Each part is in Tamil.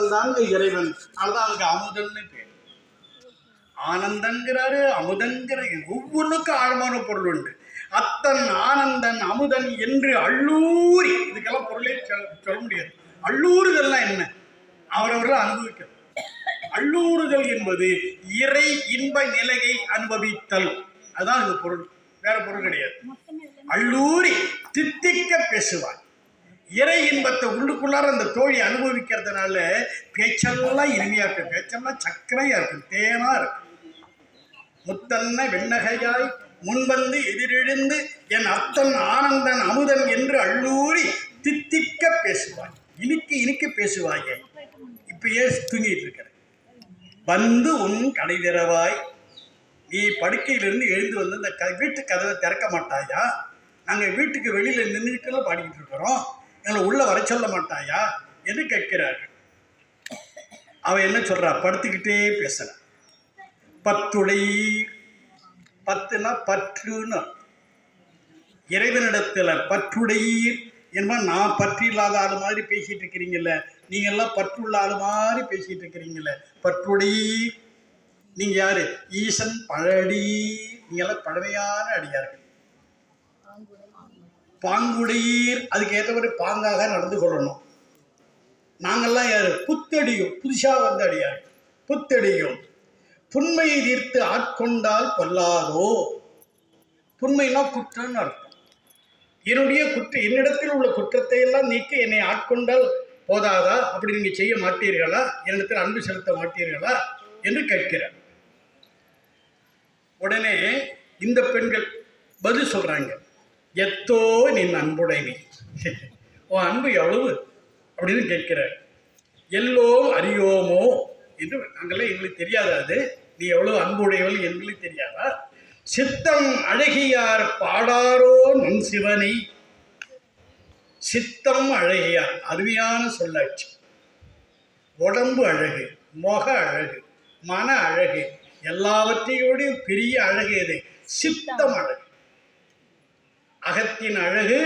படைத்தவன் தாங்க இறைவன். அதுதான் அவனுக்கு அமுதன்னு பேர். ஆனந்தங்கிறாரு, அமுதன்கிற ஒவ்வொன்றுக்கும் ஆழமான பொருள் உண்டு. அத்தன் ஆனந்தன் அமுதன் என்று அள்ளூரி, இதுக்கெல்லாம் பொருளே சொல்ல முடியாது. அள்ளூறுதல்லாம் என்ன? அவரவர்கள் அனுபவிக்கிறது. அள்ளூறுதல் என்பது இறை இன்ப நிலையை அனுபவித்தல். அதுதான் இது பொருள், வேற பொருள் கிடையாது. அள்ளூரி தித்திக்க பேசுவார். இறை இன்பத்தை உள்ளுக்குள்ளார அந்த தோழி அனுபவிக்கிறதுனால பேச்செல்லாம் இனிமையா இருக்கு, பேச்செல்லாம் சக்கரையா இருக்கு, தேனா இருக்கு. முத்தன்ன வெண்ணகையாய் முன்வந்து எதிரெழுந்து என் அத்தன் ஆனந்தன் அமுதன் என்று அள்ளூரி தித்திக்க பேசுவாய். இனிக்கு இனிக்க பேசுவாங்க. இப்பயே தூங்கிட்டு இருக்கிற வந்து உன் கடை திறவாய். நீ படுக்கையிலிருந்து எழுந்து வந்து இந்த வீட்டு கதவை திறக்க மாட்டாயா? நாங்கள் வீட்டுக்கு வெளியில் நின்றுக்கிட்டுலாம் பாடிக்கிட்டு இருக்கிறோம், எங்களை உள்ள வர சொல்ல மாட்டாயா என்று கேட்கிறார்கள். அவன் என்ன சொல்றா? படுத்துக்கிட்டே பேசல. பத்துடை, பத்துனா பற்றுன்னு இறைவனிடத்துல பற்றுடையீர் என்பா. நான் பற்று இல்லாத ஆளு மாதிரி பேசிட்டு இருக்கிறீங்கல்ல, நீங்க எல்லாம் பற்றுள்ள ஆளு மாதிரி பேசிட்டு இருக்கிறீங்கல்ல. பற்றுடையீர், நீங்க யாரு? ஈசன் பழடி, நீங்க எல்லாம் பழமையான அடியார்கள். பாங்குடையீர், அதுக்கு ஏற்றபடி பாங்காக நடந்து கொள்ளணும். நாங்கள்லாம் யாரு? புத்தடியும், புதுசா வந்த அடியார்கள். புத்தடியும் புண்மையை தீர்த்து ஆட்கொண்டால் கொல்லாதோ. புண்மைனா குற்றம்னு அர்த்தம். என்னுடைய என்னிடத்தில் உள்ள குற்றத்தை எல்லாம் நீக்க என்னை ஆட்கொண்டால் போதாதா? அப்படி நீங்க செய்ய மாட்டீர்களா? என்னிடத்தில் அன்பு செலுத்த மாட்டீர்களா என்று கேட்கிறார். உடனே இந்த பெண்கள் பதில் சொல்றாங்க. எத்தோ நின் அன்புடைமை, உன் அன்பு எவ்வளவு அப்படின்னு கேட்கிறார். எல்லோ அறியோமோ என்று, நாங்கள்லாம் எங்களுக்கு தெரியாதா? அது நீ எவ்வளவு அன்புடையவள் எங்களுக்கு தெரியாதா? சித்தம் அழகியார் பாடாரோ நம் சிவனை. சித்தம் அழகியார், அருமையான சொல்லாட்சி. உடம்பு அழகு, முக அழகு, மன அழகு, எல்லாவற்றையோடையும் பெரிய அழகு எது? சித்தம் அழகு. அகத்தின் அழகு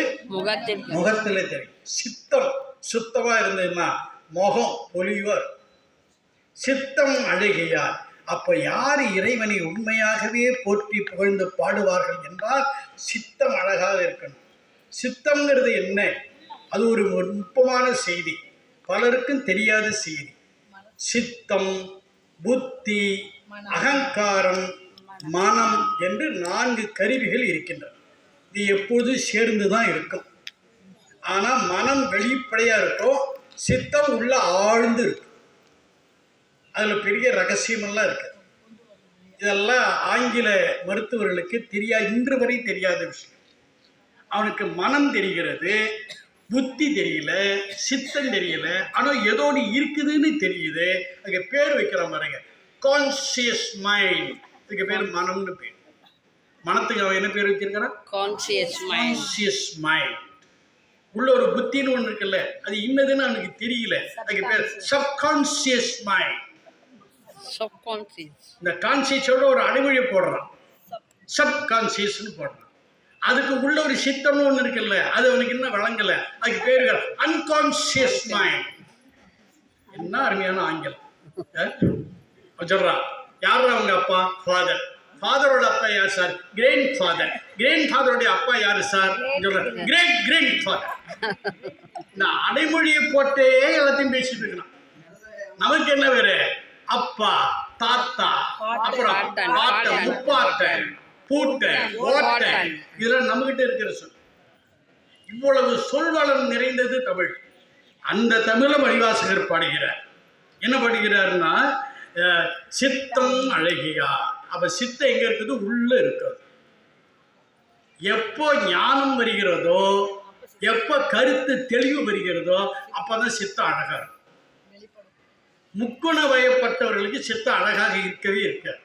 முகத்துல தெரியும். சித்தம் சுத்தமா இருந்ததுன்னா முகம் பொலிவார். சித்தம் அழகியார். அப்ப யார் இறைவனை உண்மையாகவே போற்றி புகழ்ந்து பாடுவார்கள் என்றால் சித்தம் அழகாக இருக்கணும். சித்தம்ங்கிறது என்ன? அது ஒரு நுட்பமான செய்தி, பலருக்கும் தெரியாத செய்தி. சித்தம், புத்தி, அகங்காரம், மனம் என்று 4 கருவிகள் இருக்கின்றன. இது எப்போதும் சேர்ந்து தான் இருக்கும். ஆனால் மனம் வெளிப்படையாக இருக்கும், சித்தம் உள்ள ஆழ்ந்து இருக்கும். அதில் பெரிய ரகசியமெல்லாம் இருக்கு. இதெல்லாம் ஆங்கில மருத்துவர்களுக்கு இன்று வரை தெரியாத விஷயம். அவனுக்கு மனம் தெரிகிறது, புத்தி தெரியல, சித்தம் தெரியல, ஆனால் ஏதோ ஒன்று இருக்குதுன்னு தெரியுது. அதுக்கு பேர் வைக்கிற பாருங்க, கான்சியஸ் மைண்ட். இதுக்கு பேர் மனம்னு பேர். மனத்துக்கு அவன் என்ன பேர் வச்சிருக்கான்? Conscious mind. உள்ள ஒரு புத்தின்னு ஒன்று இருக்குல்ல, அது இன்னதுன்னு அவனுக்கு தெரியல. அதுக்கு பேர் சப்கான்சியஸ் மைண்ட். இந்த கான்சியஸோட ஒரு அடைமொழியை போடுறான், சப்கான்சியஸ்னு போடுறான். அதுக்கு உள்ள ஒரு சித்தம்னு ஒன்று இருக்குல்ல, அது அவனுக்கு இன்னும் வழங்கல. அதுக்கு பேரு அன்கான்சியஸ் மைண்ட். என்ன அருமையான ஆங்கிலம் சொல்றான். யார் அவங்க அப்பா? ஃபாதர். ஃபாதரோட அப்பா யார் சார்? Grandfather. கிராண்ட் ஃபாதருடைய அப்பா யாரு சார்? Great grand father. இந்த அடைமொழியை போட்டே எல்லாத்தையும் பேசிட்டு இருக்கலாம். நமக்கு என்ன வேறு? அப்பா, தாத்தா, அப்புறம் பாட்டன், முப்பாட்டன், பூட்டன், ஓட்டன், இதெல்லாம் நம்மகிட்ட இருக்கிற சொல். இவ்வளவு சொல்வளம் நிறைந்தது தமிழ். அந்த தமிழை மணிவாசகர் பாடுகிறார். என்ன பாடுகிறார்னா, சித்தம் அழகியா. அப்ப சித்தம் எங்க இருக்குது? உள்ள இருக்கிறது. எப்போ ஞானம் வருகிறதோ, எப்ப கருத்து தெளிவு வருகிறதோ, அப்பதான் சித்தம் அழகா இருக்கும். முக்குண வயப்பட்டவர்களுக்கு சித்தம் அழகாக இருக்கவே இருக்காது.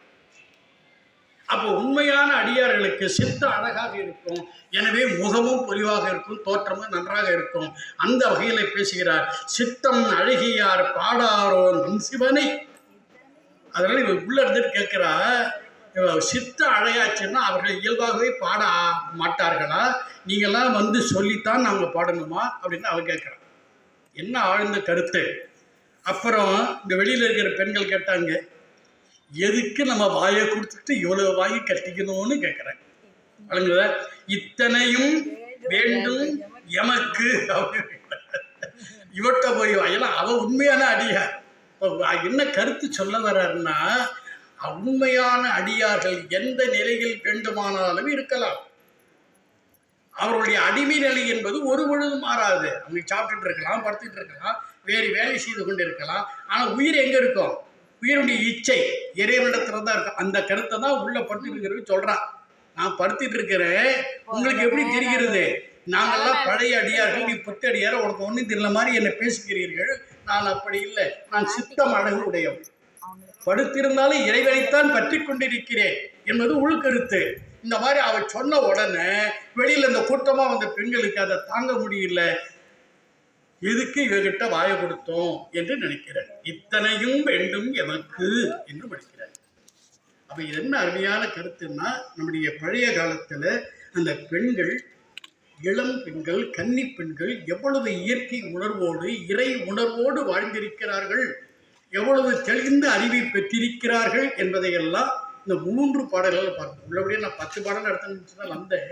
அப்போ உண்மையான அடியார்களுக்கு சித்தம் அழகாக இருக்கும். எனவே முகமும் பொலிவாக இருக்கும், தோற்றமும் நன்றாக இருக்கும். அந்த வகையில பேசுகிறார். சித்தம் அழகியார் பாடாரோ நம் சிவனை. அதனால இவன் உள்ள இருந்துட்டு கேட்கிறா, சித்தம் அழகாச்சுன்னா அவர்கள் இயல்பாகவே பாட மாட்டார்களா? நீங்கள்லாம் வந்து சொல்லித்தான் நாங்கள் பாடணுமா அப்படின்னு அவன் கேட்குறான். என்ன ஆழ்ந்த கருத்து? அப்புறம் இந்த வெளியில் இருக்கிற பெண்கள் கேட்டாங்க, எதுக்கு நம்ம வாயை கொடுத்துட்டு இவ்வளோ வாங்கி கட்டிக்கணும்னு கேட்குறேன். வழங்குதா? இத்தனையும் வேண்டும் எமக்கு இவட்ட போய் ஏன்னா அவ உண்மையான அடியார். என்ன கருத்து சொல்ல வர்றாருன்னா, உண்மையான அடியார்கள் எந்த நிலையில் வேண்டுமானாலும் இருக்கலாம். அவருடைய அடிமை நிலை என்பது ஒரு பொழுதும் மாறாது. அவங்க சாப்பிட்டுட்டு இருக்கலாம், படுத்துட்டு இருக்கலாம், வேறு வேலை செய்து கொண்டு இருக்கலாம். ஆனால் உயிர் எங்கே இருக்கும்? உயிருடைய இச்சை இறைவனிடத்துல தான் இருக்கும். அந்த கருத்தை தான் உள்ள படுத்துட்டு இருக்கிறது சொல்றான். நான் படுத்துட்டு இருக்கிறேன், உங்களுக்கு எப்படி தெரிகிறது? நாங்கள்லாம் பழைய அடியார்கள், நீ புத்த அடியார, உனக்கு ஒன்றும் தெரியல மாதிரி என்னை பேசுகிறீர்கள். நான் அப்படி இல்லை, நான் சித்தம் அழகு உடையவன். படுத்திருந்தாலும் இறைவனைத்தான் பற்றி கொண்டிருக்கிறேன் என்பது உள்கருத்து. இந்த மாதிரி அவ சொன்ன உடனே வெளியில் இந்த கூட்டமாக வந்த பெண்களுக்கு அதை தாங்க முடியல. எதுக்கு இவகிட்ட வாய கொடுத்தோம் என்று நினைக்கிறேன். இத்தனையும் வேண்டும் எமக்கு என்று படிக்கிறார். அப்ப இது என்ன அருமையான கருத்துன்னா, நம்முடைய பழைய காலத்துல அந்த பெண்கள், இளம் பெண்கள், கன்னி பெண்கள் எவ்வளவு இயற்கை உணர்வோடு இறை உணர்வோடு வாழ்ந்திருக்கிறார்கள், எவ்வளவு தெளிந்த அறிவை பெற்றிருக்கிறார்கள் என்பதையெல்லாம் இந்த 3 பாடல்கள் பார்த்தோம். உள்ளபடியே நான் 10 பாடல் நடத்தினா வந்தேன்.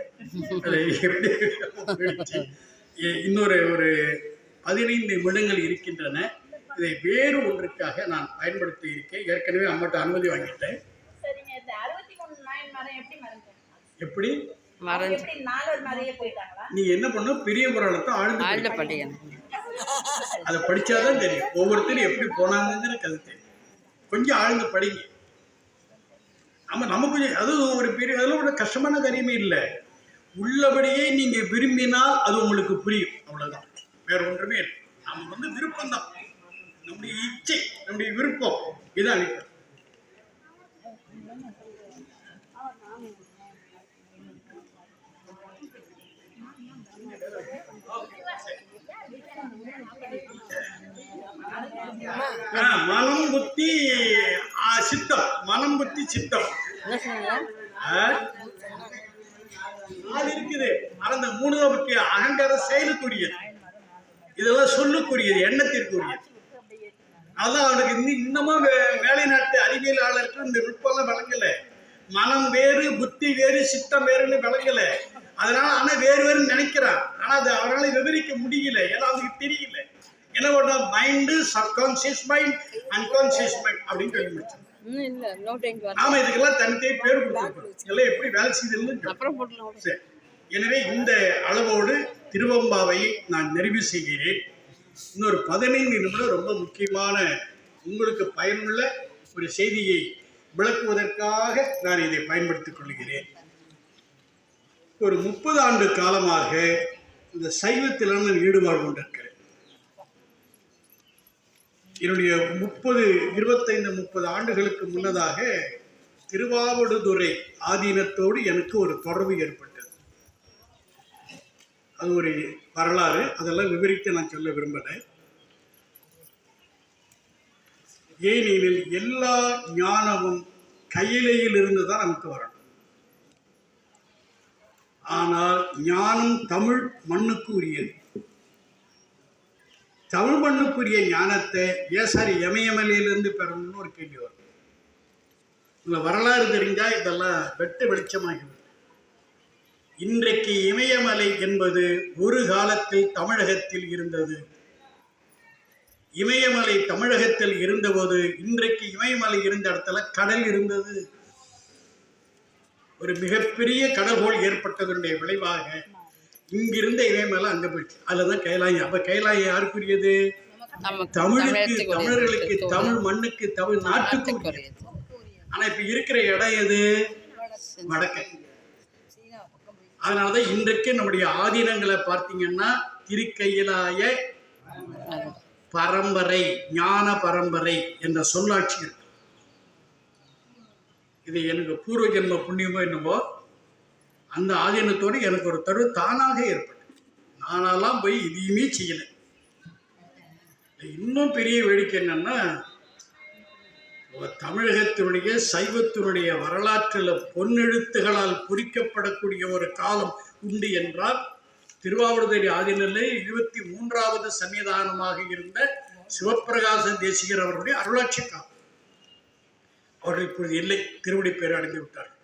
இன்னொரு ஒரு 15 நிமிடங்கள் இருக்கின்றன. இதை வேறு ஒன்றுக்காக நான் பயன்படுத்தி இருக்கேன். ஏற்கனவே அம்மாட்ட அனுமதி வாங்கிட்டேன். எப்படி நீ என்ன பண்ண? பெரிய புராணத்தை ஆழ்ந்து படிக்கணும். அதை படிச்சாதான் தெரியும் ஒவ்வொருத்தரும் எப்படி போனாங்கிற கருத்து. கொஞ்சம் ஆழ்ந்து படிங்க. ஆமா, நமக்கு அது ஒரு பெரிய, அதெல்லாம் ஒரு கஷ்டமான காரியமே இல்லை. உள்ளபடியே நீங்க விரும்பினால் அது உங்களுக்கு புரியும். அவ்வளவுதான், வேற ஒன்றுமே இல்லை. நம்ம விருப்பம் தான், நம்முடைய இச்சை, நம்முடைய விருப்பம் இதான் அளிக்கும். மனம் புத்தி சித்தம், மனம் புத்தி சித்தம் அது இருக்குது. அந்த 3 தான் முக்கிய. அகங்காரம் செயலுக்குரியது, இதெல்லாம் சொல்லுக்குரியது, எண்ணத்திற்குரியது. அதான் அவனுக்கு இன்னமும் வேலை நாட்டு அறிவியலாளருக்கு இந்த நுட்பம்லாம் விளங்கல. மனம் வேறு, புத்தி வேறு, சித்தம் வேறுன்னு விளங்கல. அதனால ஆனா வேறு வேறுன்னு நினைக்கிறான். ஆனா அது அவரால் விவரிக்க முடியல, ஏன்னா அவனுக்கு தெரியல. என்ன பண்ண? Mind, subconscious mind, unconscious mind அப்படின்னு சொல்லி முடிச்சோம். நாம இதுக்கெல்லாம் தனித்தே பேர் கொடுத்துருக்கோம். இதெல்லாம் எப்படி வேலை செய்யுதுன்னு. எனவே இந்த அளவோடு திருவம்பாவை நான் நிறைவு செய்கிறேன். இன்னொரு 15 நிமிடம் ரொம்ப முக்கியமான உங்களுக்கு பயனுள்ள ஒரு செய்தியை விளக்குவதற்காக நான் இதை பயன்படுத்திக் கொள்கிறேன். ஒரு 30 ஆண்டு காலமாக இந்த சைவத்தில் நான் ஈடுபாடு கொண்டிருக்கிறேன். என்னுடைய 25-30 ஆண்டுகளுக்கு முன்னதாக திருவாவடுதுறை ஆதீனத்தோடு எனக்கு ஒரு தொடர்பு ஏற்பட்டது. அது ஒரு வரலாறு, அதெல்லாம் விவரிக்க நான் சொல்ல விரும்பலை. ஏனெனில் எல்லா ஞானமும் கையிலையில் இருந்து தான் நமக்கு வரணும். ஆனால் ஞானம் தமிழ் மண்ணுக்கு உரியது. தமிழ் மண்ணுக்குரிய ஞானத்தை ஏசாரி இமயமலையிலிருந்து பெறணும்னு ஒரு கேள்வி வரும். இந்த வரலாறு தெரிஞ்சா இதெல்லாம் வெட்ட வெளிச்சமாகிவிடும். இன்றைக்கு இமயமலை என்பது ஒரு காலத்தில் தமிழகத்தில் இருந்தது. இமயமலை தமிழகத்தில் இருந்தபோது இன்றைக்கு இமயமலை இருந்த இடத்துல கடல் இருந்தது. ஒரு மிகப்பெரிய கடற்கோள் ஏற்பட்டதனுடைய விளைவாக இங்கிருந்த இமயமலை அங்க போயிடுச்சு. அதுலதான் கைலாயம். அப்ப கைலாயம் யாருக்குரியது? தமிழுக்கு, தமிழர்களுக்கு, தமிழ் மண்ணுக்கு, தமிழ் நாட்டுக்கு. ஆனா இப்ப இருக்கிற இடம் எது? வடக்கு. அதனாலதான் இன்றைக்கு நம்முடைய ஆதீனங்களை பார்த்தீங்கன்னா திருக்கையிலாய பரம்பரை, ஞான பரம்பரை என்ற சொல்லாட்சி இருக்கு. இது எனக்கு பூர்வ ஜென்ம புண்ணியமோ என்னவோ, அந்த ஆதீனத்தோடு எனக்கு ஒரு தருவு தானாக ஏற்பட்டது. நானெல்லாம் போய் எதையுமே செய்யலை. இன்னும் பெரிய வேடிக்கை என்னன்னா, தமிழகத்தினுடைய சைவத்தினுடைய வரலாற்றில் பொன்னெழுத்துகளால் குறிக்கப்படக்கூடிய ஒரு காலம் உண்டு என்றால் திருவாவடுதுறை ஆதீனத்திலே 23வது சன்னிதானமாக இருந்த சிவப்பிரகாச தேசிகர் அவர்களுடைய அருளாட்சி காலம். அவர்கள் இப்பொழுது இல்லை, திருவடி பேர் அடைந்து விட்டார்கள்.